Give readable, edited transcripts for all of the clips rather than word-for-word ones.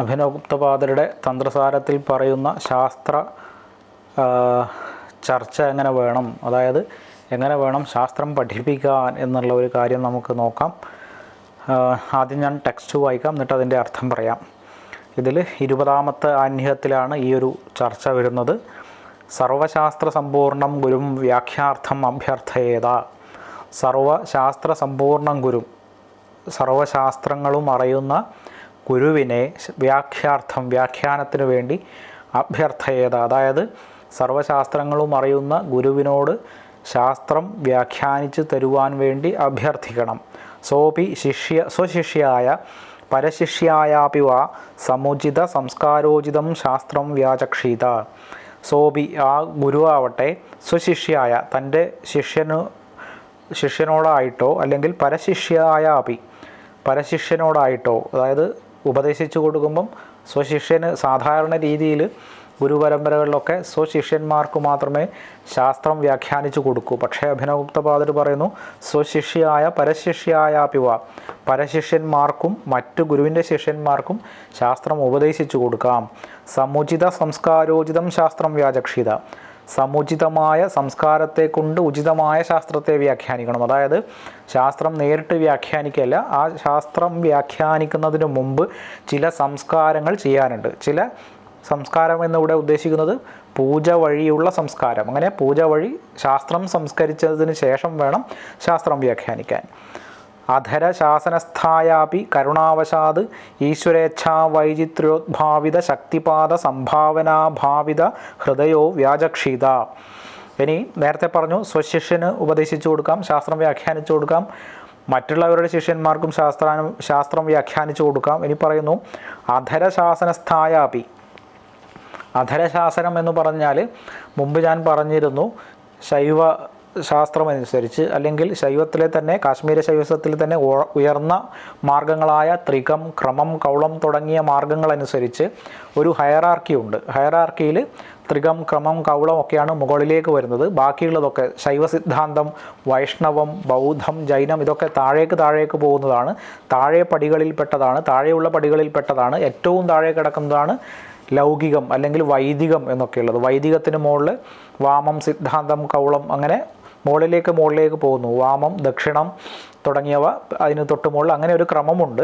അഭിനവഗുപ്തപാദരുടെ തന്ത്രസാരത്തിൽ പറയുന്ന ശാസ്ത്ര ചർച്ച എങ്ങനെ വേണം, അതായത് എങ്ങനെ വേണം ശാസ്ത്രം പഠിപ്പിക്കാൻ എന്നുള്ള ഒരു കാര്യം നമുക്ക് നോക്കാം. ആദ്യം ഞാൻ ടെക്സ്റ്റ് വായിക്കാം, എന്നിട്ട് അതിൻ്റെ അർത്ഥം പറയാം. ഇതിൽ 20ാമത്തെ ആന്യത്തിലാണ് ഈ ഒരു ചർച്ച വരുന്നത്. സർവശാസ്ത്ര സമ്പൂർണം ഗുരും വ്യാഖ്യാർത്ഥം അഭ്യർത്ഥയേത. സർവശാസ്ത്ര സമ്പൂർണം ഗുരും, സർവശാസ്ത്രങ്ങളും അറിയുന്ന ഗുരുവിനെ വ്യാഖ്യാനത്തിന് വേണ്ടി അഭ്യർത്ഥയേത, അതായത് സർവശാസ്ത്രങ്ങളും അറിയുന്ന ഗുരുവിനോട് ശാസ്ത്രം വ്യാഖ്യാനിച്ച് തരുവാൻ വേണ്ടി അഭ്യർത്ഥിക്കണം. സോപി സ്വശിഷ്യായ പരശിഷ്യായാപി വാ സമുചിത സംസ്കാരോചിതം ശാസ്ത്രം വ്യാചക്ഷീത. സോപി ആ ഗുരുവാവട്ടെ സ്വശിഷ്യായ തൻ്റെ ശിഷ്യനോടായിട്ടോ അല്ലെങ്കിൽ പരശിഷ്യനോടായിട്ടോ, അതായത് ഉപദേശിച്ചു കൊടുക്കുമ്പം സ്വശിഷ്യന് സാധാരണ രീതിയിൽ ഗുരുപരമ്പരകളിലൊക്കെ സ്വശിഷ്യന്മാർക്ക് മാത്രമേ ശാസ്ത്രം വ്യാഖ്യാനിച്ചു കൊടുക്കൂ. പക്ഷേ അഭിനവഗുപ്തപാദർ പറയുന്നു സ്വശിഷ്യായ പരശിഷ്യായാപിവ, പരശിഷ്യന്മാർക്കും മറ്റു ഗുരുവിൻ്റെ ശിഷ്യന്മാർക്കും ശാസ്ത്രം ഉപദേശിച്ചു കൊടുക്കാം. സമുചിത സംസ്കാരോചിതം ശാസ്ത്രം വ്യാചക്ഷീത, സമുചിതമായ സംസ്കാരത്തെ കൊണ്ട് ഉചിതമായ ശാസ്ത്രത്തെ വ്യാഖ്യാനിക്കണം. അതായത് ശാസ്ത്രം നേരിട്ട് വ്യാഖ്യാനിക്കല്ല, ആ ശാസ്ത്രം വ്യാഖ്യാനിക്കുന്നതിന് മുമ്പ് ചില സംസ്കാരങ്ങൾ ചെയ്യാനുണ്ട്. ചില സംസ്കാരം എന്നിവിടെ ഉദ്ദേശിക്കുന്നത് പൂജ വഴിയുള്ള സംസ്കാരം. അങ്ങനെ പൂജ വഴി ശാസ്ത്രം സംസ്കരിച്ചതിന് ശേഷം വേണം ശാസ്ത്രം വ്യാഖ്യാനിക്കാൻ. അധര ശാസനസ്ഥായാപി കരുണാവശാത് ഈശ്വരേച്ഛാ വൈചിത്ര്യോദ്ഭാവിത ശക്തിപാത സംഭാവനാഭാവിത ഹൃദയോ വ്യാചക്ഷീത. ഇനി നേരത്തെ പറഞ്ഞു സ്വശിഷ്യന് ഉപദേശിച്ചു കൊടുക്കാം, ശാസ്ത്രം വ്യാഖ്യാനിച്ചു കൊടുക്കാം, മറ്റുള്ളവരുടെ ശിഷ്യന്മാർക്കും ശാസ്ത്രം വ്യാഖ്യാനിച്ചു കൊടുക്കാം. ഇനി പറയുന്നു അധരശാസനസ്ഥായാപി. അധരശാസനം എന്ന് പറഞ്ഞാൽ മുമ്പ് ഞാൻ പറഞ്ഞിരുന്നു, ശൈവ ശാസ്ത്രമനുസരിച്ച് അല്ലെങ്കിൽ ശൈവത്തിലെ തന്നെ കാശ്മീര ശൈവത്തിൽ തന്നെ ഉയർന്ന മാർഗങ്ങളായ ത്രികം, ക്രമം, കൗളം തുടങ്ങിയ മാർഗങ്ങളനുസരിച്ച് ഒരു ഹയറാർക്കി ഉണ്ട്. ഹയറാർക്കിയിൽ ത്രികം, ക്രമം, കൗളം ഒക്കെയാണ് മുകളിലേക്ക് വരുന്നത്. ബാക്കിയുള്ളതൊക്കെ ശൈവ സിദ്ധാന്തം, വൈഷ്ണവം, ബൗദ്ധം, ജൈനം ഇതൊക്കെ താഴേക്ക് പോകുന്നതാണ്. താഴെയുള്ള പടികളിൽപ്പെട്ടതാണ്. ഏറ്റവും താഴെ കിടക്കുന്നതാണ് ലൗകികം അല്ലെങ്കിൽ വൈദികം എന്നൊക്കെയുള്ളത്. വൈദികത്തിന് മുകളിൽ വാമം, സിദ്ധാന്തം, കൗളം അങ്ങനെ മുകളിലേക്ക് പോകുന്നു. വാമം, ദക്ഷിണം തുടങ്ങിയവ അതിന് തൊട്ട് മുകളിൽ അങ്ങനെ ഒരു ക്രമമുണ്ട്.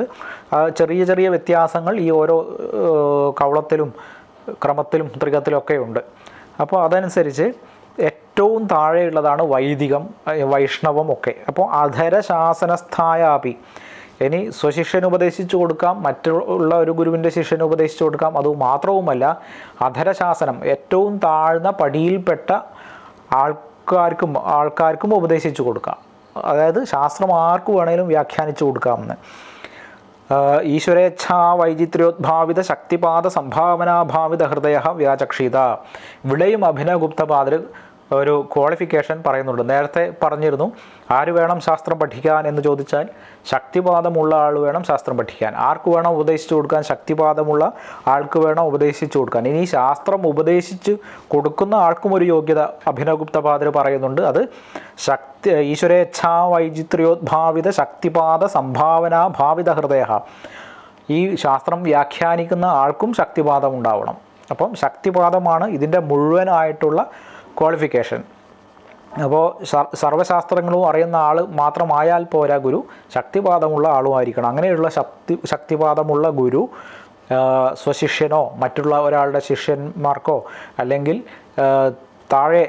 ചെറിയ ചെറിയ വ്യത്യാസങ്ങൾ ഈ ഓരോ കൗളത്തിലും ക്രമത്തിലും ത്രികത്തിലൊക്കെ ഉണ്ട്. അപ്പോൾ അതനുസരിച്ച് ഏറ്റവും താഴെയുള്ളതാണ് വൈദികം, വൈഷ്ണവം ഒക്കെ. അപ്പോൾ അധരശാസനസ്ഥായാപി, ഇനി സ്വശിഷ്യന് ഉപദേശിച്ചു കൊടുക്കാം, മറ്റുള്ള ഒരു ഗുരുവിൻ്റെ ശിഷ്യന് ഉപദേശിച്ചു കൊടുക്കാം. അതുമാത്രവുമല്ല അധരശാസനം ഏറ്റവും താഴ്ന്ന പടിയിൽപ്പെട്ട ആൾക്കാർക്കും ഉപദേശിച്ചു കൊടുക്കാം. അതായത് ശാസ്ത്രം ആർക്ക് വേണേലും വ്യാഖ്യാനിച്ചു കൊടുക്കാമെന്ന്. ഈശ്വരേച്ഛാ വൈചിത്ര്യോദ്ഭാവിത ശക്തിപാത സംഭാവനാഭാവിത ഹൃദയ വ്യാചക്ഷീത. ഇവിടെയും അഭിനവഗുപ്തപാദർ ഒരു ക്വാളിഫിക്കേഷൻ പറയുന്നുണ്ട്. നേരത്തെ പറഞ്ഞിരുന്നു ആര് വേണം ശാസ്ത്രം പഠിക്കാൻ എന്ന് ചോദിച്ചാൽ ശക്തിപാദമുള്ള ആൾ വേണം ശാസ്ത്രം പഠിക്കാൻ. ആർക്ക് വേണം ഉപദേശിച്ചു കൊടുക്കാൻ? ശക്തിപാദമുള്ള ആൾക്ക് വേണം ഉപദേശിച്ചു കൊടുക്കാൻ. ഇനി ശാസ്ത്രം ഉപദേശിച്ച് കൊടുക്കുന്ന ആൾക്കും ഒരു യോഗ്യത അഭിനവഗുപ്തപാദർ പറയുന്നുണ്ട്. അത് ഈശ്വരേച്ഛാ വൈചിത്ര്യോദ്ഭാവിത ശക്തിപാത സംഭാവനാ ഭാവിത ഹൃദയ. ഈ ശാസ്ത്രം വ്യാഖ്യാനിക്കുന്ന ആൾക്കും ശക്തിപാദം ഉണ്ടാവണം. അപ്പം ശക്തിപാദമാണ് ഇതിൻ്റെ മുഴുവനായിട്ടുള്ള ക്വാളിഫിക്കേഷൻ. അപ്പോൾ സർവശാസ്ത്രങ്ങളും അറിയുന്ന ആൾ മാത്രമായാൽ പോരാ ഗുരു, ശക്തിപാദമുള്ള ആളുമായിരിക്കണം. അങ്ങനെയുള്ള ശക്തിപാദമുള്ള ഗുരു സ്വശിഷ്യനോ മറ്റുള്ള ഒരാളുടെ ശിഷ്യന്മാർക്കോ അല്ലെങ്കിൽ താഴെ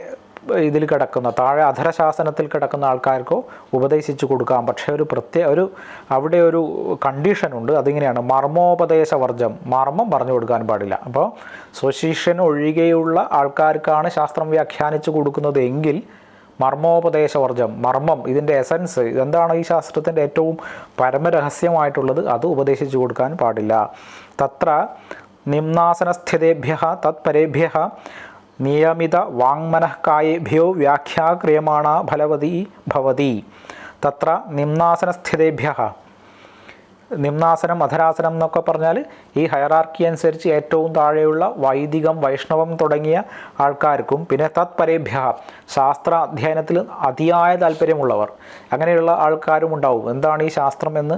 താഴെ അധരശാസനത്തിൽ കിടക്കുന്ന ആൾക്കാർക്കോ ഉപദേശിച്ചു കൊടുക്കാം. പക്ഷേ അവിടെ ഒരു കണ്ടീഷനുണ്ട്. അതിങ്ങനെയാണ് മർമ്മോപദേശവർജം. മർമ്മം പറഞ്ഞു കൊടുക്കാൻ പാടില്ല. അപ്പോൾ സ്വശിഷ്യൻ ഒഴികെയുള്ള ആൾക്കാർക്കാണ് ശാസ്ത്രം വ്യാഖ്യാനിച്ചു കൊടുക്കുന്നത് എങ്കിൽ മർമ്മോപദേശവർജം, മർമ്മം, ഇതിൻ്റെ എസൻസ്, എന്താണ് ഈ ശാസ്ത്രത്തിൻ്റെ ഏറ്റവും പരമരഹസ്യമായിട്ടുള്ളത്, അത് ഉപദേശിച്ചു കൊടുക്കാൻ പാടില്ല. തത്ര നിമ്നാസനസ്ഥിതേഭ്യഃ തത്പരേഭ്യഃ നിയമിത വാങ്മനഃകായേഭ്യോ വ്യാഖ്യാ ക്രിയമാണ ഫലവതി ഭവതി. തത്ര നിമ്നാസനസ്ഥിതേഭ്യഃ, നിമ്നാസനം അധരാസനം എന്നൊക്കെ പറഞ്ഞാൽ ഈ ഹയറാർക്കി അനുസരിച്ച് ഏറ്റവും താഴെയുള്ള വൈദികം, വൈഷ്ണവം തുടങ്ങിയ ആൾക്കാർക്കും പിന്നെ തത്പരേഭ്യ ശാസ്ത്ര അധ്യയനത്തിൽ അതിയായ താല്പര്യമുള്ളവർ അങ്ങനെയുള്ള ആൾക്കാരും ഉണ്ടാവും. എന്താണ് ഈ ശാസ്ത്രം എന്ന്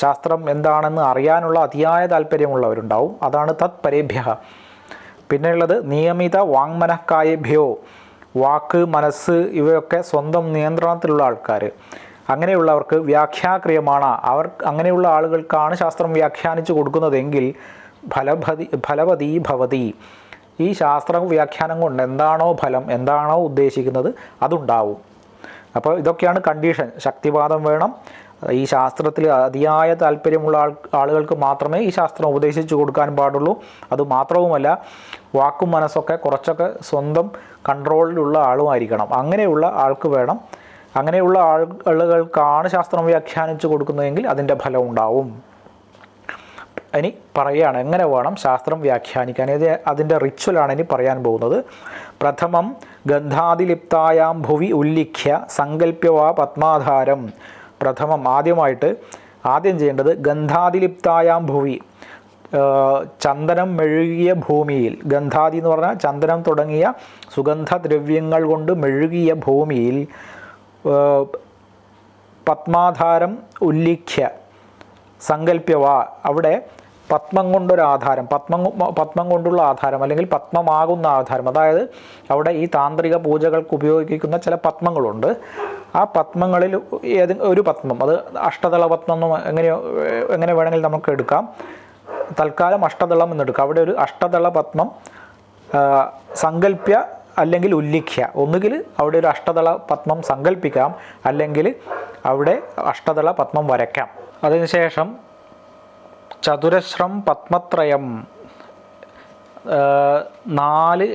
ശാസ്ത്രം എന്താണെന്ന് അറിയാനുള്ള അതിയായ താല്പര്യമുള്ളവരുണ്ടാവും. അതാണ് തത് പരേഭ്യ. പിന്നെയുള്ളത് നിയമിത വാങ്മനഃകായേഭ്യോ, വാക്ക് മനസ്സ് ഇവയൊക്കെ സ്വന്തം നിയന്ത്രണത്തിലുള്ള ആൾക്കാർ, അങ്ങനെയുള്ളവർക്ക് വ്യാഖ്യാക്രിയമാണ്. അങ്ങനെയുള്ള ആളുകൾക്കാണ് ശാസ്ത്രം വ്യാഖ്യാനിച്ചു കൊടുക്കുന്നതെങ്കിൽ ഫലവതി ഭവതി. ഈ ശാസ്ത്ര വ്യാഖ്യാനം കൊണ്ട് എന്താണോ ഫലം, എന്താണോ ഉദ്ദേശിക്കുന്നത് അതുണ്ടാവും. അപ്പോൾ ഇതൊക്കെയാണ് കണ്ടീഷൻ. ശക്തിവാദം വേണം. ഈ ശാസ്ത്രത്തിൽ അതിയായ താല്പര്യമുള്ള ആളുകൾക്ക് മാത്രമേ ഈ ശാസ്ത്രം ഉപദേശിച്ചു കൊടുക്കാൻ പാടുള്ളൂ. അതുമാത്രവുമല്ല, വാക്കും മനസ്സൊക്കെ കുറച്ചൊക്കെ സ്വന്തം കൺട്രോളിലുള്ള ആളുമായിരിക്കണം. അങ്ങനെയുള്ള ആൾക്ക് വേണം. അങ്ങനെയുള്ള ആളുകൾക്കാണ് ശാസ്ത്രം വ്യാഖ്യാനിച്ചു കൊടുക്കുന്നതെങ്കിൽ അതിൻ്റെ ഫലം ഉണ്ടാവും. ഇനി പറയുകയാണ് എങ്ങനെ വേണം ശാസ്ത്രം വ്യാഖ്യാനിക്കാൻ. അതിൻ്റെ റിച്വലാണ് ഇനി പറയാൻ പോകുന്നത്. പ്രഥമം ഗന്ധാതിലിപ്തായാം ഭുവി ഉല്ലിഖ്യ സങ്കല്പ്യവാ പത്മാധാരം. പ്രഥമം ആദ്യം ചെയ്യേണ്ടത് ഗന്ധാതിലിപ്തായാം ഭുവി, ചന്ദനം മെഴുകിയ ഭൂമിയിൽ, ഗന്ധാതി എന്ന് പറഞ്ഞാൽ ചന്ദനം തുടങ്ങിയ സുഗന്ധദ്രവ്യങ്ങൾ കൊണ്ട് മെഴുകിയ ഭൂമിയിൽ പത്മാധാരം ഉല്ലിഖ്യ സങ്കല്പ്യവ, അവിടെ പത്മം കൊണ്ടൊരാധാരം, പത്മം കൊണ്ടുള്ള ആധാരം അല്ലെങ്കിൽ പത്മമാകുന്ന ആധാരം, അതായത് അവിടെ ഈ താന്ത്രിക പൂജകൾക്ക് ഉപയോഗിക്കുന്ന ചില പത്മങ്ങളുണ്ട്. ആ പത്മങ്ങളിൽ ഒരു പത്മം, അത് അഷ്ടദള പത്മം എങ്ങനെ വേണമെങ്കിൽ നമുക്ക് എടുക്കാം. തൽക്കാലം അഷ്ടദളം എന്നെടുക്കാം. അവിടെ ഒരു അഷ്ടദള പത്മം സങ്കല്പ്യ അല്ലെങ്കിൽ ഉല്ലിഖ്യ. ഒന്നുകിൽ അവിടെ ഒരു അഷ്ടദള പത്മം സങ്കല്പിക്കാം, അല്ലെങ്കിൽ അവിടെ അഷ്ടദള പത്മം വരയ്ക്കാം. അതിനുശേഷം ചതുരശ്രം പത്മത്രയം, 4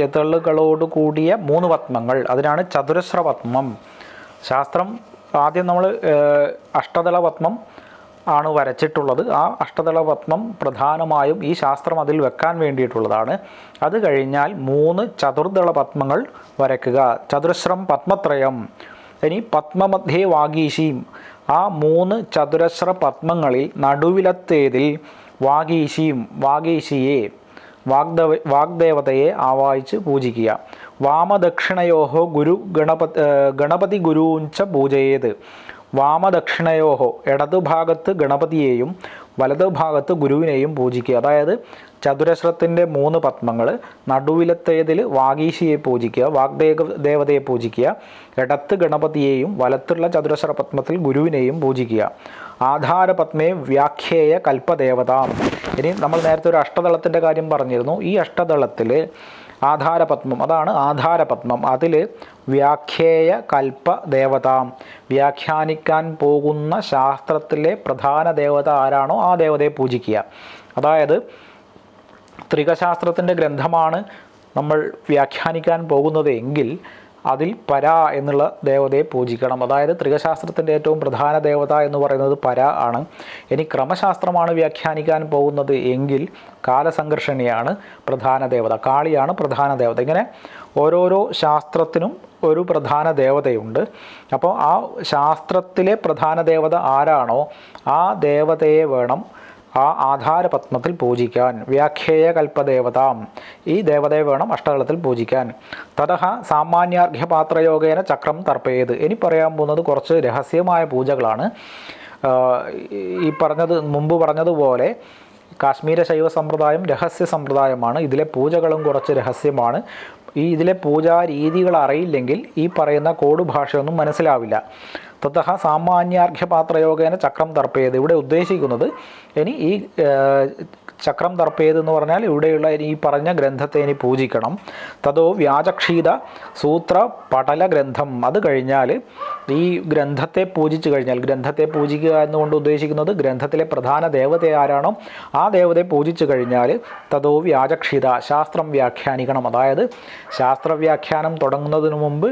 എതളുകളോട് കൂടിയ 3 പത്മങ്ങൾ, അതിനാണ് ചതുരശ്ര പത്മം. ശാസ്ത്രം ആദ്യം നമ്മൾ അഷ്ടദള പത്മം ആണ് വരച്ചിട്ടുള്ളത്. ആ അഷ്ടദള പത്മം പ്രധാനമായും ഈ ശാസ്ത്രം അതിൽ വെക്കാൻ വേണ്ടിയിട്ടുള്ളതാണ്. അത് കഴിഞ്ഞാൽ 3 ചതുർദള പത്മങ്ങൾ വരയ്ക്കുക. ചതുരശ്രം പത്മത്രയം. ഇനി പത്മമധ്യേ വാഗീശീം, ആ 3 ചതുരശ്ര പത്മങ്ങളിൽ നടുവിലത്തേതിൽ വാഗീശിയെ വാഗ്ദേവതയെ ആവാഹിച്ച് പൂജിക്കുക. വാമദക്ഷിണയോഹോ ഗണപതി ഗുരുഞ്ച പൂജയേത്. വാമദക്ഷിണയോഹോ, ഇടതുഭാഗത്ത് ഗണപതിയെയും വലതുഭാഗത്ത് ഗുരുവിനെയും പൂജിക്കുക. അതായത് ചതുരശ്രത്തിൻ്റെ 3 പത്മങ്ങൾ, നടുവിലത്തേതിൽ വാഗീശിയെ പൂജിക്കുക, വാഗ്ദേവതയെ പൂജിക്കുക, ഇടത്ത് ഗണപതിയെയും വലത്തുള്ള ചതുരശ്ര പത്മത്തിൽ ഗുരുവിനെയും പൂജിക്കുക. ആധാരപത്മേ വ്യാഖ്യേയ കൽപ്പദേവതാം. ഇനി നമ്മൾ നേരത്തെ ഒരു അഷ്ടദളത്തിൻ്റെ കാര്യം പറഞ്ഞിരുന്നു. ഈ അഷ്ടദളത്തിൽ ആധാരപത്മം, അതാണ് ആധാരപത്മം. അതിൽ വ്യാഖ്യേയ കൽപ്പദേവതാം, വ്യാഖ്യാനിക്കാൻ പോകുന്ന ശാസ്ത്രത്തിലെ പ്രധാന ദേവത ആരാണോ ആ ദേവതയെ പൂജിക്കുക. അതായത് ത്രികശാസ്ത്രത്തിൻ്റെ ഗ്രന്ഥമാണ് നമ്മൾ വ്യാഖ്യാനിക്കാൻ പോകുന്നത് എങ്കിൽ അതിൽ പര എന്നുള്ള ദേവതയെ പൂജിക്കണം. അതായത് ത്രികശാസ്ത്രത്തിൻ്റെ ഏറ്റവും പ്രധാന ദേവത എന്ന് പറയുന്നത് പര ആണ്. ഇനി ക്രമശാസ്ത്രമാണ് വ്യാഖ്യാനിക്കാൻ പോകുന്നത് എങ്കിൽ കാലസംഘർഷണിയാണ് പ്രധാന ദേവത, കാളിയാണ് പ്രധാന ദേവത. ഇങ്ങനെ ഓരോരോ ശാസ്ത്രത്തിനും ഒരു പ്രധാന ദേവതയുണ്ട്. അപ്പോൾ ആ ശാസ്ത്രത്തിലെ പ്രധാന ദേവത ആരാണോ ആ ദേവതയെ വേണം ആ ആധാരപത്മത്തിൽ പൂജിക്കാൻ. വ്യാഖ്യേയ കൽപ്പദേവതാം, ഈ ദേവതയെ വേണം അഷ്ടദളത്തിൽ പൂജിക്കാൻ. തതഃ സാമാന്യാർഘ്യപാത്രയോഗേന ചക്രം തർപ്പയേത്. ഇനി പറയാൻ പോകുന്നത് കുറച്ച് രഹസ്യമായ പൂജകളാണ്. മുമ്പ് പറഞ്ഞതുപോലെ കാശ്മീര ശൈവ സമ്പ്രദായം രഹസ്യ സമ്പ്രദായമാണ്. ഇതിലെ പൂജകളും കുറച്ച് രഹസ്യമാണ്. ഇതിലെ പൂജാ രീതികൾ അറിയില്ലെങ്കിൽ ഈ പറയുന്ന കോഡ് ഭാഷയൊന്നും മനസ്സിലാവില്ല. തതഃ സാമാന്യാർഘ്യപാത്രയോഗേന ചക്രം തർപ്പയത്. ഇവിടെ ഉദ്ദേശിക്കുന്നത് ഇനി ഈ ചക്രം തർപ്പയത് എന്ന് പറഞ്ഞാൽ ഇവിടെയുള്ള ഈ പറഞ്ഞ ഗ്രന്ഥത്തെ ഇനി പൂജിക്കണം. തതോ വ്യാചക്ഷീത സൂത്ര പടല ഗ്രന്ഥം. അത് കഴിഞ്ഞാൽ ഈ ഗ്രന്ഥത്തെ പൂജിച്ചു കഴിഞ്ഞാൽ, ഗ്രന്ഥത്തെ പൂജിക്കുക എന്നുകൊണ്ട് ഉദ്ദേശിക്കുന്നത് ഗ്രന്ഥത്തിലെ പ്രധാന ദേവത ആരാണോ ആ ദേവതയെ പൂജിച്ചു കഴിഞ്ഞാൽ തതോ വ്യാചക്ഷീത, ശാസ്ത്രം വ്യാഖ്യാനിക്കണം. അതായത് ശാസ്ത്രവ്യാഖ്യാനം തുടങ്ങുന്നതിന് മുമ്പ്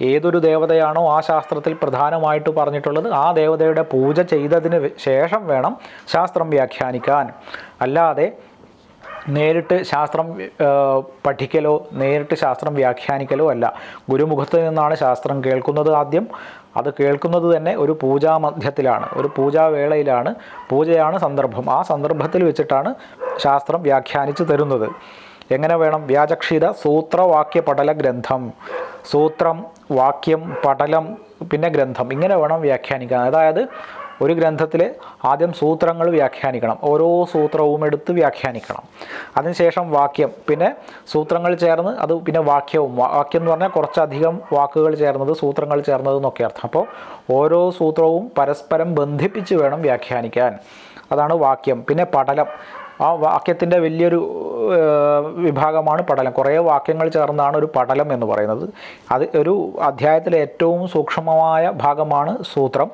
ഏതൊരു ദേവതയാണോ ആ ശാസ്ത്രത്തിൽ പ്രധാനമായിട്ട് പറഞ്ഞിട്ടുള്ളത് ആ ദേവതയുടെ പൂജ ചെയ്തതിന് ശേഷം വേണം ശാസ്ത്രം വ്യാഖ്യാനിക്കാൻ. അല്ലാതെ നേരിട്ട് ശാസ്ത്രം പഠിക്കലോ നേരിട്ട് ശാസ്ത്രം വ്യാഖ്യാനിക്കലോ അല്ല. ഗുരുമുഖത്ത് നിന്നാണ് ശാസ്ത്രം കേൾക്കുന്നത്. ആദ്യം അത് കേൾക്കുന്നത് തന്നെ ഒരു പൂജാമധ്യത്തിലാണ്, ഒരു പൂജാവേളയിലാണ്. പൂജയാണ് സന്ദർഭം. ആ സന്ദർഭത്തിൽ വെച്ചിട്ടാണ് ശാസ്ത്രം വ്യാഖ്യാനിച്ച് തരുന്നത്. എങ്ങനെ വേണം? വ്യാചക്ഷീത സൂത്രവാക്യ പടല ഗ്രന്ഥം. സൂത്രം, വാക്യം, പടലം, പിന്നെ ഗ്രന്ഥം, ഇങ്ങനെ വേണം വ്യാഖ്യാനിക്കാൻ. അതായത് ഒരു ഗ്രന്ഥത്തിൽ ആദ്യം സൂത്രങ്ങൾ വ്യാഖ്യാനിക്കണം, ഓരോ സൂത്രവും എടുത്ത് വ്യാഖ്യാനിക്കണം. അതിനുശേഷം വാക്യം, പിന്നെ സൂത്രങ്ങൾ ചേർന്ന് അത് പിന്നെ വാക്യവും. വാക്യം എന്ന് പറഞ്ഞാൽ കുറച്ചധികം വാക്കുകൾ ചേർന്നത്, സൂത്രങ്ങൾ ചേർന്നത് എന്നൊക്കെ അർത്ഥം. അപ്പോൾ ഓരോ സൂത്രവും പരസ്പരം ബന്ധിപ്പിച്ച് വേണം വ്യാഖ്യാനിക്കാൻ. അതാണ് വാക്യം. പിന്നെ പടലം, ആ വാക്യത്തിൻ്റെ വലിയൊരു വിഭാഗമാണ് പടലം. കുറേ വാക്യങ്ങൾ ചേർന്നാണ് ഒരു പടലം എന്ന് പറയുന്നത്. അത് ഒരു അധ്യായത്തിലെ ഏറ്റവും സൂക്ഷ്മമായ ഭാഗമാണ് സൂത്രം.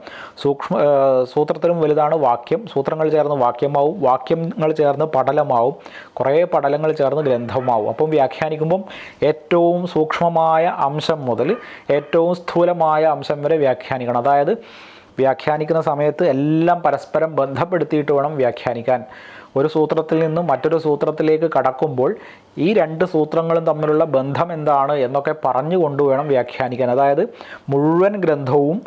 സൂത്രത്തിലും വലുതാണ് വാക്യം. സൂത്രങ്ങൾ ചേർന്ന് വാക്യമാവും, വാക്യങ്ങൾ ചേർന്ന് പടലമാവും, കുറേ പടലങ്ങൾ ചേർന്ന് ഗ്രന്ഥമാവും. അപ്പം വ്യാഖ്യാനിക്കുമ്പം ഏറ്റവും സൂക്ഷ്മമായ അംശം മുതൽ ഏറ്റവും സ്ഥൂലമായ അംശം വരെ വ്യാഖ്യാനിക്കണം. അതായത് വ്യാഖ്യാനിക്കുന്ന സമയത്ത് എല്ലാം പരസ്പരം ബന്ധപ്പെടുത്തിയിട്ട് വേണം വ്യാഖ്യാനിക്കാൻ. ഒരു സൂത്രത്തിൽ നിന്നും മറ്റൊരു സൂത്രത്തിലേക്ക് കടക്കുമ്പോൾ ഈ രണ്ട് സൂത്രങ്ങളും തമ്മിലുള്ള ബന്ധം എന്താണ് എന്നൊക്കെ പറഞ്ഞുകൊണ്ട് വേണം വ്യാഖ്യാനിക്കാൻ. അതായത് മുഴുവൻ ഗ്രന്ഥവും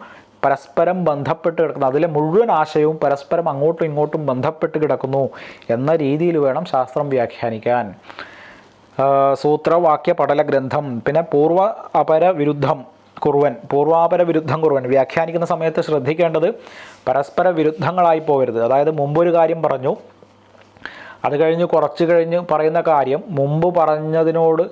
പരസ്പരം ബന്ധപ്പെട്ട് കിടക്കുന്നു, അതിലെ മുഴുവൻ ആശയവും പരസ്പരം അങ്ങോട്ടും ഇങ്ങോട്ടും ബന്ധപ്പെട്ട് കിടക്കുന്നു എന്ന രീതിയിൽ വേണം ശാസ്ത്രം വ്യാഖ്യാനിക്കാൻ. സൂത്രവാക്യ പടല ഗ്രന്ഥം. പിന്നെ പൂർവ അപര വിരുദ്ധം കുറുവൻ, പൂർവാപര വിരുദ്ധം കുറുവൻ. വ്യാഖ്യാനിക്കുന്ന സമയത്ത് ശ്രദ്ധിക്കേണ്ടത് പരസ്പര വിരുദ്ധങ്ങളായി പോകരുത്. അതായത് മുമ്പൊരു കാര്യം പറഞ്ഞു, അത് കഴിഞ്ഞ് കുറച്ച് കഴിഞ്ഞ് പറയുന്ന കാര്യം മുമ്പ് പറഞ്ഞതിനോട്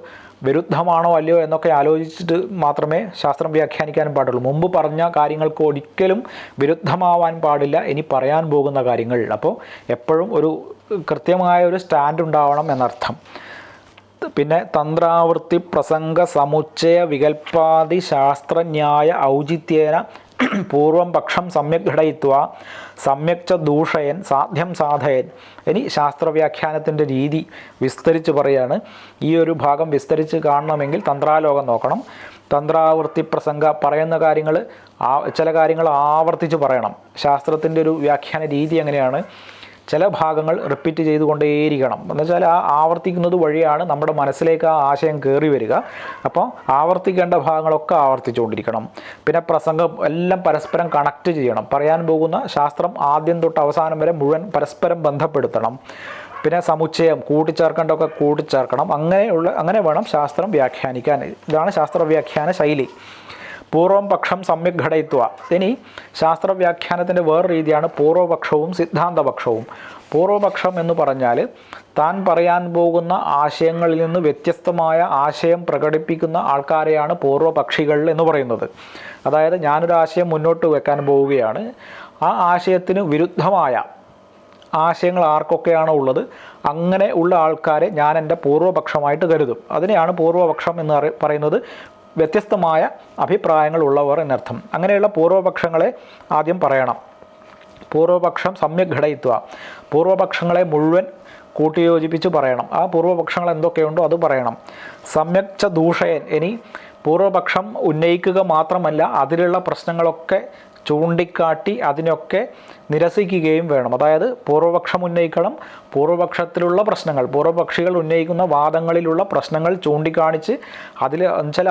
വിരുദ്ധമാണോ അല്ലയോ എന്നൊക്കെ ആലോചിച്ചിട്ട് മാത്രമേ ശാസ്ത്രം വ്യാഖ്യാനിക്കാൻ പാടുള്ളൂ. മുമ്പ് പറഞ്ഞ കാര്യങ്ങൾക്ക് ഒരിക്കലും വിരുദ്ധമാവാൻ പാടില്ല ഇനി പറയാൻ പോകുന്ന കാര്യങ്ങൾ. അപ്പോൾ എപ്പോഴും ഒരു കൃത്യമായ ഒരു സ്റ്റാൻഡ് ഉണ്ടാവണം എന്നർത്ഥം. പിന്നെ തന്ത്രാവൃത്തി പ്രസംഗ സമുച്ചയ വികൽപ്പാദി ശാസ്ത്രന്യായ ഔചിത്യേന പൂർവം പക്ഷം സമ്യക് ഘടയിത്വ സമ്യക് ച ദൂഷയൻ സാധ്യം സാധയൻ. ഇനി ശാസ്ത്രവ്യാഖ്യാനത്തിൻ്റെ രീതി വിസ്തരിച്ച് പറയുകയാണ്. ഈ ഒരു ഭാഗം വിസ്തരിച്ച് കാണണമെങ്കിൽ തന്ത്രാലോകം നോക്കണം. തന്ത്രാവൃത്തി പ്രസംഗ പറയുന്ന കാര്യങ്ങൾ, ചില കാര്യങ്ങൾ ആവർത്തിച്ച് പറയണം. ശാസ്ത്രത്തിൻ്റെ ഒരു വ്യാഖ്യാന രീതി എങ്ങനെയാണ്? ചില ഭാഗങ്ങൾ റിപ്പീറ്റ് ചെയ്തുകൊണ്ടേയിരിക്കണം. എന്നുവെച്ചാൽ ആ ആവർത്തിക്കുന്നത് വഴിയാണ് നമ്മുടെ മനസ്സിലേക്ക് ആ ആശയം കയറി വരിക. അപ്പോൾ ആവർത്തിക്കേണ്ട ഭാഗങ്ങളൊക്കെ ആവർത്തിച്ചുകൊണ്ടിരിക്കണം. പിന്നെ പ്രസംഗം എല്ലാം പരസ്പരം കണക്റ്റ് ചെയ്യണം. പറയാൻ പോകുന്ന ശാസ്ത്രം ആദ്യം തൊട്ട് അവസാനം വരെ മുഴുവൻ പരസ്പരം ബന്ധപ്പെടുത്തണം. പിന്നെ സമുച്ചയം, കൂട്ടിച്ചേർക്കേണ്ടതൊക്കെ കൂട്ടിച്ചേർക്കണം. അങ്ങനെ വേണം ശാസ്ത്രം വ്യാഖ്യാനിക്കാൻ. ഇതാണ് ശാസ്ത്രവ്യാഖ്യാന ശൈലി. പൂർവം പക്ഷം സമ്യക് ഘടയിത്വ. ഇനി ശാസ്ത്രവ്യാഖ്യാനത്തിൻ്റെ വേറെ രീതിയാണ് പൂർവപക്ഷവും സിദ്ധാന്തപക്ഷവും. പൂർവപക്ഷം എന്ന് പറഞ്ഞാൽ താൻ പറയാൻ പോകുന്ന ആശയങ്ങളിൽ നിന്ന് വ്യത്യസ്തമായ ആശയം പ്രകടിപ്പിക്കുന്ന ആൾക്കാരെയാണ് പൂർവപക്ഷികൾ എന്ന് പറയുന്നത്. അതായത് ഞാനൊരു ആശയം മുന്നോട്ട് വെക്കാൻ പോവുകയാണ്, ആ ആശയത്തിന് വിരുദ്ധമായ ആശയങ്ങൾ ആർക്കൊക്കെയാണോ ഉള്ളത് അങ്ങനെ ഉള്ള ആൾക്കാരെ ഞാൻ എൻ്റെ പൂർവപക്ഷമായിട്ട് കരുതും. അതിനെയാണ് പൂർവപക്ഷം എന്ന് പറയുന്നത്. വ്യത്യസ്തമായ അഭിപ്രായങ്ങൾ ഉള്ളവർ എന്നർത്ഥം. അങ്ങനെയുള്ള പൂർവപക്ഷങ്ങളെ ആദ്യം പറയണം. പൂർവപക്ഷം സമ്യക് ഘടയിത്വ. പൂർവപക്ഷങ്ങളെ മുഴുവൻ കൂട്ടിയോജിപ്പിച്ച് പറയണം. ആ പൂർവപക്ഷങ്ങൾ എന്തൊക്കെയുണ്ടോ അത് പറയണം. സമ്യക് ച ദൂഷയൻ. ഇനി പൂർവപക്ഷം ഉന്നയിക്കുക മാത്രമല്ല, അതിലുള്ള പ്രശ്നങ്ങളൊക്കെ ചൂണ്ടിക്കാട്ടി അതിനൊക്കെ നിരസിക്കുകയും വേണം. അതായത് പൂർവപക്ഷം ഉന്നയിക്കണം, പൂർവപക്ഷത്തിലുള്ള പ്രശ്നങ്ങൾ, പൂർവപക്ഷികൾ ഉന്നയിക്കുന്ന വാദങ്ങളിലുള്ള പ്രശ്നങ്ങൾ ചൂണ്ടിക്കാണിച്ച്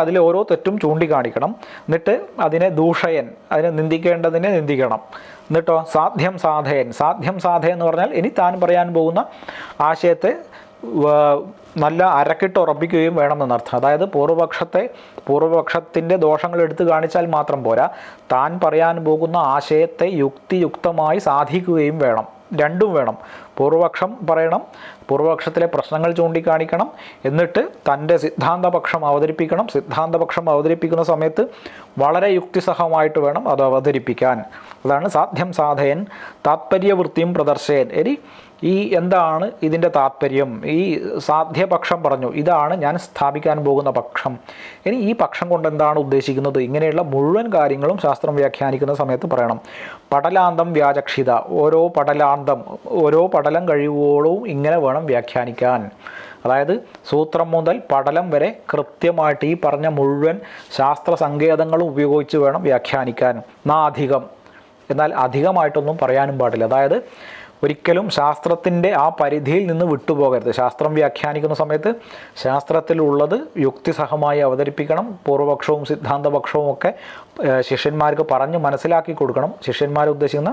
അതിൽ ഓരോ തെറ്റും ചൂണ്ടിക്കാണിക്കണം. എന്നിട്ട് അതിനെ ദൂഷയൻ, അതിനെ നിന്ദിക്കേണ്ടതിനെ നിന്ദിക്കണം. എന്നിട്ടോ സാധ്യം സാധയൻ. സാധ്യം സാധയൻ എന്ന് പറഞ്ഞാൽ ഇനി താൻ പറയാൻ പോകുന്ന ആശയത്തെ നല്ല അരക്കിട്ട് ഉറപ്പിക്കുകയും വേണമെന്നർത്ഥം. അതായത് പൂർവപക്ഷത്തിൻ്റെ ദോഷങ്ങൾ എടുത്തു കാണിച്ചാൽ മാത്രം പോരാ, താൻ പറയാൻ പോകുന്ന ആശയത്തെ യുക്തിയുക്തമായി സാധിക്കുകയും വേണം. രണ്ടും വേണം. പൂർവപക്ഷം പറയണം, പൂർവപക്ഷത്തിലെ പ്രശ്നങ്ങൾ ചൂണ്ടിക്കാണിക്കണം, എന്നിട്ട് തൻ്റെ സിദ്ധാന്തപക്ഷം അവതരിപ്പിക്കണം. സിദ്ധാന്തപക്ഷം അവതരിപ്പിക്കുന്ന സമയത്ത് വളരെ യുക്തിസഹമായിട്ട് വേണം അത് അവതരിപ്പിക്കാൻ. അതാണ് സാധ്യം സാധയൻ. താത്പര്യവൃത്തിയും പ്രദർശയൻ. ഇനി ഈ എന്താണ് ഇതിൻ്റെ താത്പര്യം? ഈ സാധ്യപക്ഷം പറഞ്ഞു, ഇതാണ് ഞാൻ സ്ഥാപിക്കാൻ പോകുന്ന പക്ഷം. ഇനി ഈ പക്ഷം കൊണ്ട് എന്താണ് ഉദ്ദേശിക്കുന്നത്? ഇങ്ങനെയുള്ള മുഴുവൻ കാര്യങ്ങളും ശാസ്ത്രം വ്യാഖ്യാനിക്കുന്ന സമയത്ത് പറയണം. പടലാന്തം വ്യാചക്ഷിത. ഓരോ പടലം കഴിയുവോളവും ഇങ്ങനെ വേണം വ്യാഖ്യാനിക്കാൻ. അതായത് സൂത്രം മുതൽ പടലം വരെ കൃത്യമായിട്ട് ഈ പറഞ്ഞ മുഴുവൻ ശാസ്ത്ര സങ്കേതങ്ങളും ഉപയോഗിച്ച് വേണം വ്യാഖ്യാനിക്കാൻ. അധികം, എന്നാൽ അധികമായിട്ടൊന്നും പറയാനും പാടില്ല. അതായത് ഒരിക്കലും ശാസ്ത്രത്തിൻ്റെ ആ പരിധിയിൽ നിന്ന് വിട്ടുപോകരുത്. ശാസ്ത്രം വ്യാഖ്യാനിക്കുന്ന സമയത്ത് ശാസ്ത്രത്തിലുള്ളത് യുക്തിസഹമായി അവതരിപ്പിക്കണം. പൂർവപക്ഷവും സിദ്ധാന്തപക്ഷവും ഒക്കെ ശിഷ്യന്മാർക്ക് പറഞ്ഞ് മനസ്സിലാക്കി കൊടുക്കണം. ശിഷ്യന്മാരെ ഉദ്ദേശിക്കുന്ന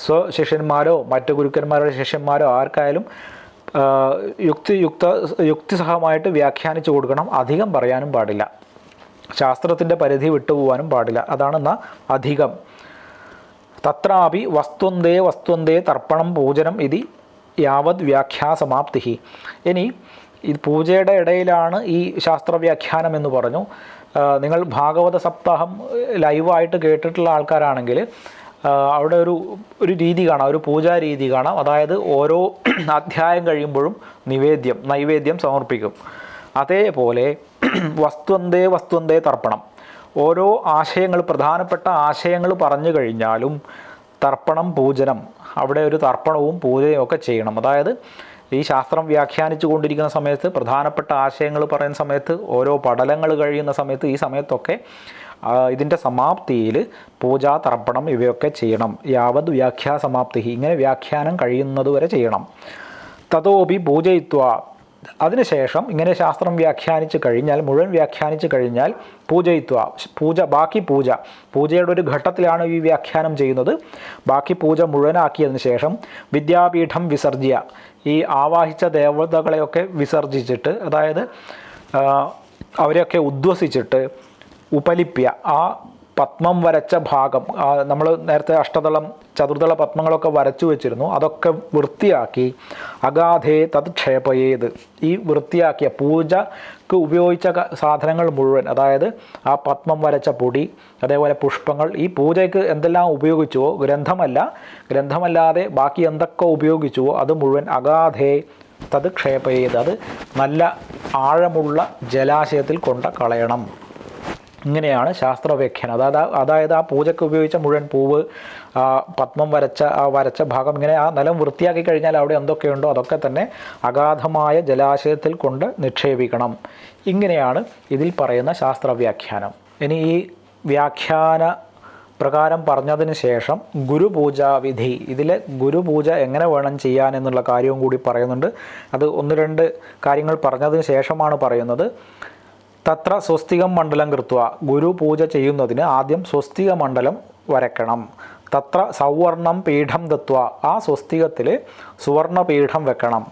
സ്വശിഷ്യന്മാരോ മറ്റു ഗുരുക്കന്മാരുടെ ശിഷ്യന്മാരോ ആർക്കായാലും യുക്തിസഹമായിട്ട് വ്യാഖ്യാനിച്ചു കൊടുക്കണം. അധികം പറയാനും പാടില്ല. ശാസ്ത്രത്തിൻ്റെ പരിധി വിട്ടുപോകാനും പാടില്ല. അതാണ് അധികം. തത്രാപി വസ്തുന്തേ തർപ്പണം പൂജനം ഇതി യാവത് വ്യാഖ്യാസമാപ്തി. ഇനി ഇത് പൂജയുടെ ഇടയിലാണ് ഈ ശാസ്ത്രവ്യാഖ്യാനം എന്ന് പറഞ്ഞു. നിങ്ങൾ ഭാഗവത സപ്താഹം ലൈവായിട്ട് കേട്ടിട്ടുള്ള ആൾക്കാരാണെങ്കിൽ അവിടെ ഒരു രീതി കാണാം, ഒരു പൂജാ രീതി കാണാം. അതായത് ഓരോ അധ്യായം കഴിയുമ്പോഴും നൈവേദ്യം സമർപ്പിക്കും. അതേപോലെ വസ്തുവന്തേ തർപ്പണം, ഓരോ ആശയങ്ങൾ, പ്രധാനപ്പെട്ട ആശയങ്ങൾ പറഞ്ഞു കഴിഞ്ഞാലും തർപ്പണം പൂജനം, അവിടെ ഒരു തർപ്പണവും പൂജയും ഒക്കെ ചെയ്യണം. അതായത് ഈ ശാസ്ത്രം വ്യാഖ്യാനിച്ചു കൊണ്ടിരിക്കുന്ന സമയത്ത്, പ്രധാനപ്പെട്ട ആശയങ്ങൾ പറയുന്ന സമയത്ത്, ഓരോ പടലങ്ങൾ കഴിയുന്ന സമയത്ത്, ഈ സമയത്തൊക്കെ ഇതിൻ്റെ സമാപ്തിയിൽ പൂജാ തർപ്പണം ഇവയൊക്കെ ചെയ്യണം. യാവത് വ്യാഖ്യാസമാപ്തി, ഇങ്ങനെ വ്യാഖ്യാനം കഴിയുന്നതുവരെ ചെയ്യണം. തതോപി പൂജയിത്വ, അതിനുശേഷം ഇങ്ങനെ ശാസ്ത്രം വ്യാഖ്യാനിച്ച് കഴിഞ്ഞാൽ, മുഴുവൻ വ്യാഖ്യാനിച്ച് കഴിഞ്ഞാൽ പൂജയിത്വ, ബാക്കി പൂജയുടെ ഒരു ഘട്ടത്തിലാണ് ഈ വ്യാഖ്യാനം ചെയ്യുന്നത്. ബാക്കി പൂജ മുഴുവനാക്കിയതിന് ശേഷം വിദ്യാപീഠം വിസർജ്യ, ഈ ആവാഹിച്ച ദേവതകളെയൊക്കെ വിസർജിച്ചിട്ട്, അതായത് അവരെയൊക്കെ ഉദ്വസിച്ചിട്ട്, ഉപലിപ്യ, ആ പത്മം വരച്ച ഭാഗം, നമ്മൾ നേരത്തെ അഷ്ടദളം ചതുർദള പത്മങ്ങളൊക്കെ വരച്ചു വെച്ചിരുന്നു, അതൊക്കെ വൃത്തിയാക്കി, അഗാധേ തത് ക്ഷേപയേത്, ഈ വൃത്തിയാക്കിയ പൂജക്ക് ഉപയോഗിച്ച സാധനങ്ങൾ മുഴുവൻ, അതായത് ആ പത്മം വരച്ച പൊടി, അതേപോലെ പുഷ്പങ്ങൾ, ഈ പൂജയ്ക്ക് എന്തെല്ലാം ഉപയോഗിച്ചുവോ, ഗ്രന്ഥമല്ലാതെ ബാക്കി എന്തൊക്കെ ഉപയോഗിച്ചുവോ അത് മുഴുവൻ അഗാധേ തത് ക്ഷേപയേത്, അത് നല്ല ആഴമുള്ള ജലാശയത്തിൽ കളയണം. ഇങ്ങനെയാണ് ശാസ്ത്രവ്യാഖ്യാനം. അതായത് ആ പൂജയ്ക്ക് ഉപയോഗിച്ച മുഴുവൻ പൂവ്, പത്മം വരച്ച ഭാഗം, ഇങ്ങനെ ആ നിലം വൃത്തിയാക്കി കഴിഞ്ഞാൽ അവിടെ എന്തൊക്കെയുണ്ടോ അതൊക്കെ തന്നെ അഗാധമായ ജലാശയത്തിൽ കൊണ്ട് നിക്ഷേപിക്കണം. ഇങ്ങനെയാണ് ഇതിൽ പറയുന്ന ശാസ്ത്രവ്യാഖ്യാനം. ഇനി ഈ വ്യാഖ്യാന പ്രകാരം പറഞ്ഞതിന് ശേഷം ഗുരുപൂജാവിധി, ഇതിലെ ഗുരുപൂജ എങ്ങനെ വേണം ചെയ്യാൻ എന്നുള്ള കാര്യവും കൂടി പറയുന്നുണ്ട്. അത് 1-2 കാര്യങ്ങൾ പറഞ്ഞതിന് ശേഷമാണ് പറയുന്നത്. തത്ര സ്വസ്തികം മണ്ഡലം കൃത്വ, ഗുരു പൂജ ചെയ്യുന്നതിന് ആദ്യം സ്വസ്തിക മണ്ഡലം വരയ്ക്കണം. തത്ര സൗവർണം പീഠം ദത്വ, ആ സ്വസ്തികത്തിൽ സുവർണ പീഠം വെക്കണം.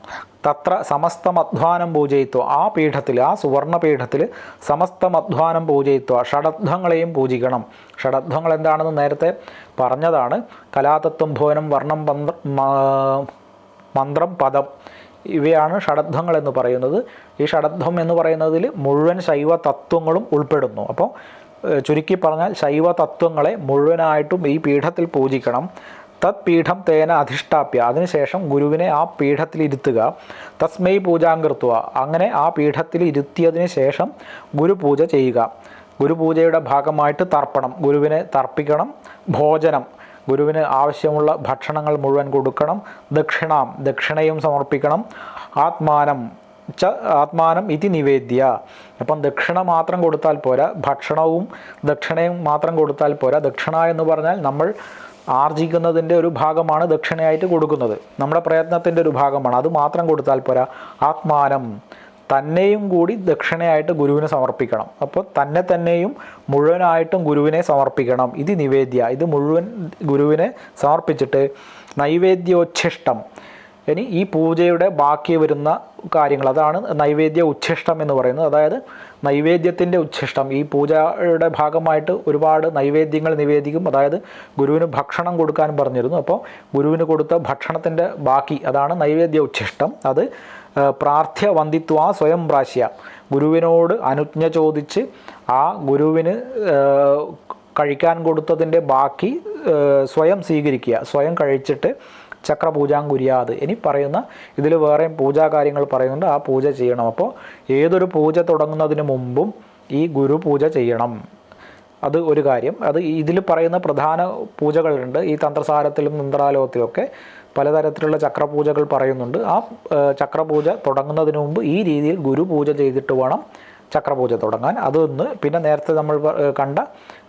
തത്ര സമസ്തമധ്വാനം പൂജയിത്വ, ആ പീഠത്തിൽ, ആ സുവർണ പീഠത്തിൽ സമസ്തമധ്വാനം പൂജയിത്വ, ഷഡധ്വങ്ങളെയും പൂജിക്കണം. ഷഡധ്വങ്ങൾ എന്താണെന്ന് നേരത്തെ പറഞ്ഞതാണ്. കലാതത്വം, ഭുവനം, വർണ്ണം, മന്ത്രം, പദം, ഇവയാണ് ഷഡധ്വങ്ങൾ എന്ന് പറയുന്നത്. ഈ ഷഡധ്വം എന്ന് പറയുന്നതിൽ മുഴുവൻ ശൈവ തത്വങ്ങളും ഉൾപ്പെടുന്നു. അപ്പോൾ ചുരുക്കി പറഞ്ഞാൽ ശൈവ തത്വങ്ങളെ മുഴുവനായിട്ടും ഈ പീഠത്തിൽ പൂജിക്കണം. തത് പീഠം തേന അധിഷ്ഠാപ്യ, അതിനുശേഷം ഗുരുവിനെ ആ പീഠത്തിൽ ഇരുത്തുക. തസ്മൈ പൂജാങ്കൃത്വ, അങ്ങനെ ആ പീഠത്തിൽ ഇരുത്തിയതിന് ശേഷം ഗുരുപൂജ ചെയ്യുക. ഗുരുപൂജയുടെ ഭാഗമായിട്ട് തർപ്പണം, ഗുരുവിനെ തർപ്പിക്കണം. ഭോജനം, ഗുരുവിന് ആവശ്യമുള്ള ഭക്ഷണങ്ങൾ മുഴുവൻ കൊടുക്കണം. ദക്ഷിണയും സമർപ്പിക്കണം. ആത്മാനം ഇതി നിവേദ്യ, അപ്പം ദക്ഷിണ മാത്രം കൊടുത്താൽ പോരാ, ഭക്ഷണവും ദക്ഷിണയും മാത്രം കൊടുത്താൽ പോരാ. ദക്ഷിണ എന്ന് പറഞ്ഞാൽ നമ്മൾ ആർജിക്കുന്നതിൻ്റെ ഒരു ഭാഗമാണ് ദക്ഷിണയായിട്ട് കൊടുക്കുന്നത്, നമ്മുടെ പ്രയത്നത്തിൻ്റെ ഒരു ഭാഗമാണ്, അത് മാത്രം കൊടുത്താൽ പോരാ. ആത്മാനം, തന്നെയും കൂടി ദക്ഷിണയായിട്ട് ഗുരുവിന് സമർപ്പിക്കണം. അപ്പോൾ തന്നെയും മുഴുവനായിട്ടും ഗുരുവിനെ സമർപ്പിക്കണം. ഇത് നിവേദ്യ, ഇത് മുഴുവൻ ഗുരുവിനെ സമർപ്പിച്ചിട്ട് നൈവേദ്യോച്ഛിഷ്ടം, ഇനി ഈ പൂജയുടെ ബാക്കി വരുന്ന കാര്യങ്ങൾ, അതാണ് നൈവേദ്യ ഉച്ഛിഷ്ടം എന്ന് പറയുന്നത്. അതായത് നൈവേദ്യത്തിൻ്റെ ഉച്ഛിഷ്ടം, ഈ പൂജയുടെ ഭാഗമായിട്ട് ഒരുപാട് നൈവേദ്യങ്ങൾ നിവേദിക്കും. അതായത് ഗുരുവിന് ഭക്ഷണം കൊടുക്കാൻ പറഞ്ഞിരുന്നു, അപ്പോൾ ഗുരുവിന് കൊടുത്ത ഭക്ഷണത്തിൻ്റെ ബാക്കി, അതാണ് നൈവേദ്യ ഉച്ഛിഷ്ടം. അത് പ്രാർത്ഥ്യ വന്ദിത്വ സ്വയം പ്രാശ്യ, ഗുരുവിനോട് അനുജ്ഞ ചോദിച്ച് ആ ഗുരുവിന് കഴിക്കാൻ കൊടുത്തതിൻ്റെ ബാക്കി സ്വയം സ്വീകരിക്കുക, സ്വയം കഴിച്ചിട്ട് ചക്രപൂജാങ്കുര്യാത്. ഇനി പറയുന്ന ഇതിൽ വേറെയും പൂജാ കാര്യങ്ങൾ പറയുന്നുണ്ട്, ആ പൂജ ചെയ്യണം. അപ്പോൾ ഏതൊരു പൂജ തുടങ്ങുന്നതിന് മുമ്പും ഈ ഗുരു പൂജ ചെയ്യണം. അത് ഒരു കാര്യം. അത് ഇതിൽ പറയുന്ന പ്രധാന പൂജകളുണ്ട്. ഈ തന്ത്രസാരത്തിലും തന്ത്രാലോകത്തിലൊക്കെ പലതരത്തിലുള്ള ചക്രപൂജകൾ പറയുന്നുണ്ട്. ആ ചക്രപൂജ തുടങ്ങുന്നതിന് മുമ്പ് ഈ രീതിയിൽ ഗുരുപൂജ ചെയ്തിട്ട് വേണം ചക്രപൂജ തുടങ്ങാൻ. അതൊന്ന്. പിന്നെ നേരത്തെ നമ്മൾ കണ്ട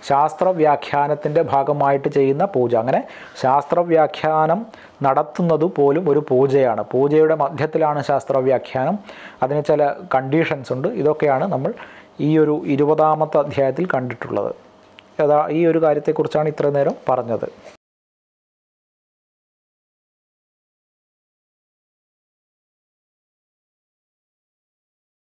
ശാസ്ത്രവ്യാഖ്യാനത്തിൻ്റെ ഭാഗമായിട്ട് ചെയ്യുന്ന പൂജ, അങ്ങനെ ശാസ്ത്രവ്യാഖ്യാനം നടത്തുന്നത് പോലും ഒരു പൂജയാണ്. പൂജയുടെ മധ്യത്തിലാണ് ശാസ്ത്രവ്യാഖ്യാനം. അതിന് ചില കണ്ടീഷൻസ് ഉണ്ട്. ഇതൊക്കെയാണ് നമ്മൾ ഈ ഒരു 20ാമത്തെ അധ്യായത്തിൽ കണ്ടിട്ടുള്ളത്. ഈ ഒരു കാര്യത്തെക്കുറിച്ചാണ് ഇത്ര നേരം പറഞ്ഞത്.